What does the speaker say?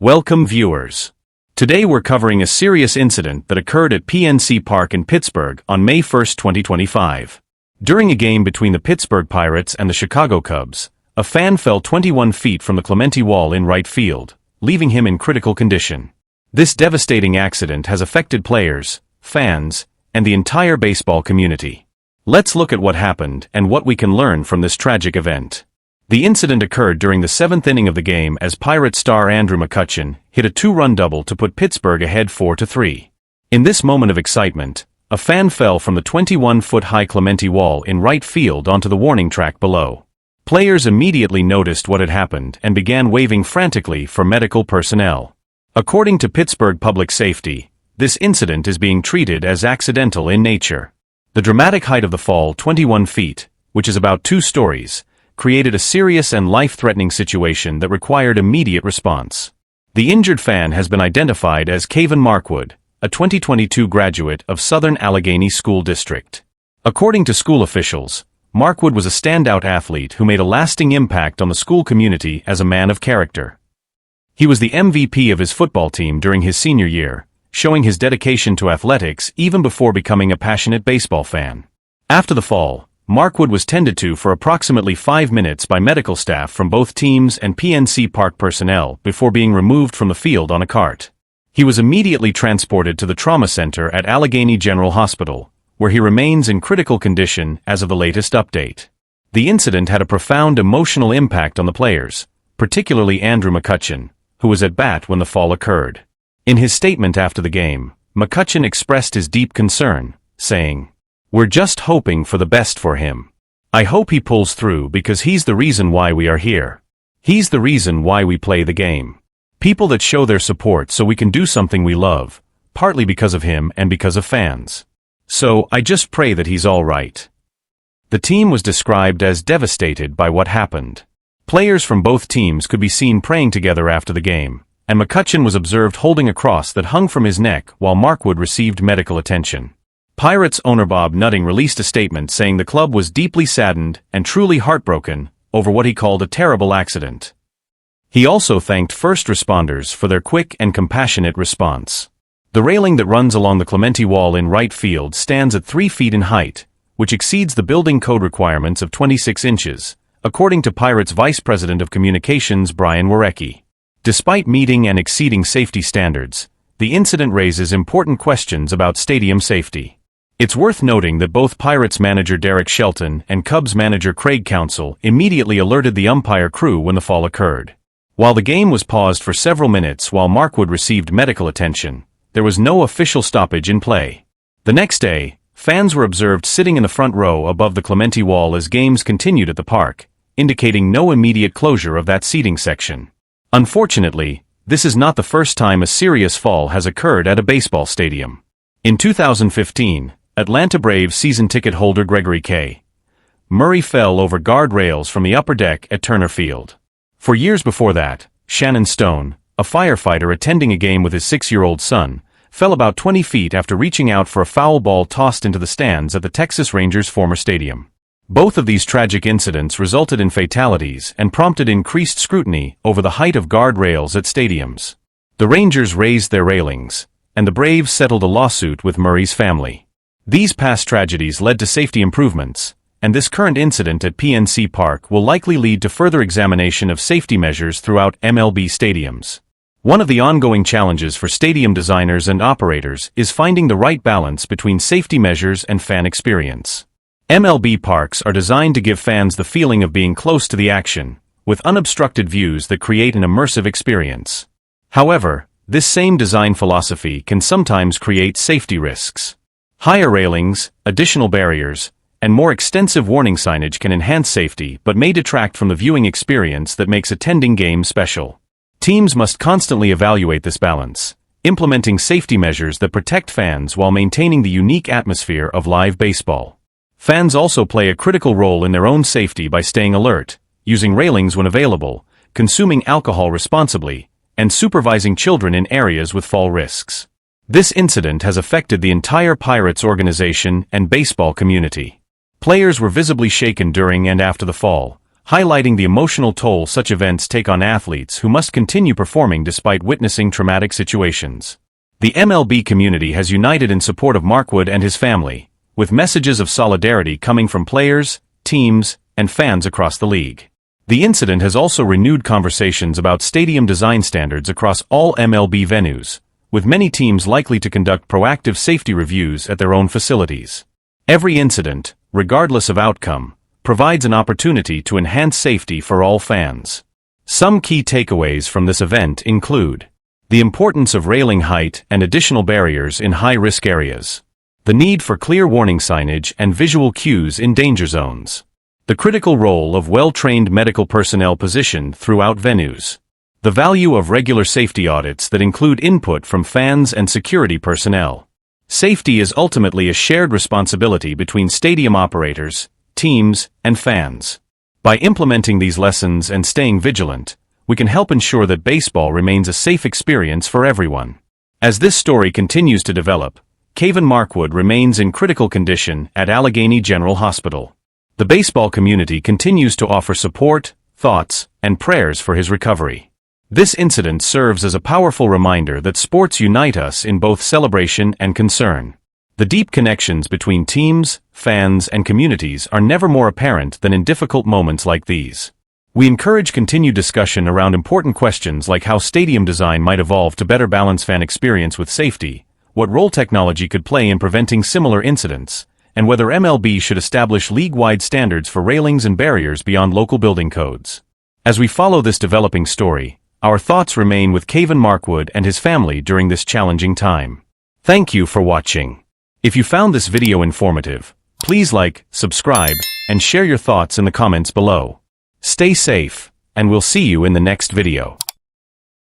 Welcome viewers. Today we're covering a serious incident that occurred at PNC Park in Pittsburgh on May 1, 2025. During a game between the Pittsburgh Pirates and the Chicago Cubs, a fan fell 21 feet from the Clemente Wall in right field, leaving him in critical condition. This devastating accident has affected players, fans, and the entire baseball community. Let's look at what happened and what we can learn from this tragic event. The incident occurred during the 7th inning of the game as Pirate star Andrew McCutchen hit a 2-run double to put Pittsburgh ahead 4-3. In this moment of excitement, a fan fell from the 21-foot-high Clemente Wall in right field onto the warning track below. Players immediately noticed what had happened and began waving frantically for medical personnel. According to Pittsburgh Public Safety, this incident is being treated as accidental in nature. The dramatic height of the fall, 21 feet, which is about 2 stories, created a serious and life-threatening situation that required immediate response. The injured fan has been identified as Kavan Markwood, a 2022 graduate of Southern Allegheny School District. According to school officials, Markwood was a standout athlete who made a lasting impact on the school community as a man of character. He was the MVP of his football team during his senior year, showing his dedication to athletics even before becoming a passionate baseball fan. After the fall, Markwood was tended to for approximately 5 minutes by medical staff from both teams and PNC Park personnel before being removed from the field on a cart. He was immediately transported to the trauma center at Allegheny General Hospital, where he remains in critical condition as of the latest update. The incident had a profound emotional impact on the players, particularly Andrew McCutchen, who was at bat when the fall occurred. In his statement after the game, McCutchen expressed his deep concern, saying, "We're just hoping for the best for him. I hope he pulls through because he's the reason why we are here. He's the reason why we play the game. People that show their support so we can do something we love, partly because of him and because of fans. So, I just pray that he's all right." The team was described as devastated by what happened. Players from both teams could be seen praying together after the game, and McCutchen was observed holding a cross that hung from his neck while Markwood received medical attention. Pirates owner Bob Nutting released a statement saying the club was deeply saddened and truly heartbroken over what he called a terrible accident. He also thanked first responders for their quick and compassionate response. The railing that runs along the Clemente Wall in right field stands at 3 feet in height, which exceeds the building code requirements of 26 inches, according to Pirates Vice President of Communications Brian Warecki. Despite meeting and exceeding safety standards, the incident raises important questions about stadium safety. It's worth noting that both Pirates manager Derek Shelton and Cubs manager Craig Counsell immediately alerted the umpire crew when the fall occurred. While the game was paused for several minutes while Markwood received medical attention, there was no official stoppage in play. The next day, fans were observed sitting in the front row above the Clemente Wall as games continued at the park, indicating no immediate closure of that seating section. Unfortunately, this is not the first time a serious fall has occurred at a baseball stadium. In 2015, Atlanta Braves season ticket holder Gregory K. Murray fell over guardrails from the upper deck at Turner Field. For years before that, Shannon Stone, a firefighter attending a game with his 6-year-old son, fell about 20 feet after reaching out for a foul ball tossed into the stands at the Texas Rangers' former stadium. Both of these tragic incidents resulted in fatalities and prompted increased scrutiny over the height of guardrails at stadiums. The Rangers raised their railings, and the Braves settled a lawsuit with Murray's family. These past tragedies led to safety improvements, and this current incident at PNC Park will likely lead to further examination of safety measures throughout MLB stadiums. One of the ongoing challenges for stadium designers and operators is finding the right balance between safety measures and fan experience. MLB parks are designed to give fans the feeling of being close to the action, with unobstructed views that create an immersive experience. However, this same design philosophy can sometimes create safety risks. Higher railings, additional barriers, and more extensive warning signage can enhance safety but may detract from the viewing experience that makes attending games special. Teams must constantly evaluate this balance, implementing safety measures that protect fans while maintaining the unique atmosphere of live baseball. Fans also play a critical role in their own safety by staying alert, using railings when available, consuming alcohol responsibly, and supervising children in areas with fall risks. This incident has affected the entire Pirates organization and baseball community. Players were visibly shaken during and after the fall, highlighting the emotional toll such events take on athletes who must continue performing despite witnessing traumatic situations. The MLB community has united in support of Markwood and his family, with messages of solidarity coming from players, teams, and fans across the league. The incident has also renewed conversations about stadium design standards across all MLB venues, with many teams likely to conduct proactive safety reviews at their own facilities. Every incident, regardless of outcome, provides an opportunity to enhance safety for all fans. Some key takeaways from this event include the importance of railing height and additional barriers in high-risk areas, the need for clear warning signage and visual cues in danger zones, the critical role of well-trained medical personnel positioned throughout venues, the value of regular safety audits that include input from fans and security personnel. Safety is ultimately a shared responsibility between stadium operators, teams, and fans. By implementing these lessons and staying vigilant, we can help ensure that baseball remains a safe experience for everyone. As this story continues to develop, Kavan Markwood remains in critical condition at Allegheny General Hospital. The baseball community continues to offer support, thoughts, and prayers for his recovery. This incident serves as a powerful reminder that sports unite us in both celebration and concern. The deep connections between teams, fans, and communities are never more apparent than in difficult moments like these. We encourage continued discussion around important questions like how stadium design might evolve to better balance fan experience with safety, what role technology could play in preventing similar incidents, and whether MLB should establish league-wide standards for railings and barriers beyond local building codes. As we follow this developing story, our thoughts remain with Kavan Markwood and his family during this challenging time. Thank you for watching. If you found this video informative, please like, subscribe, and share your thoughts in the comments below. Stay safe, and we'll see you in the next video.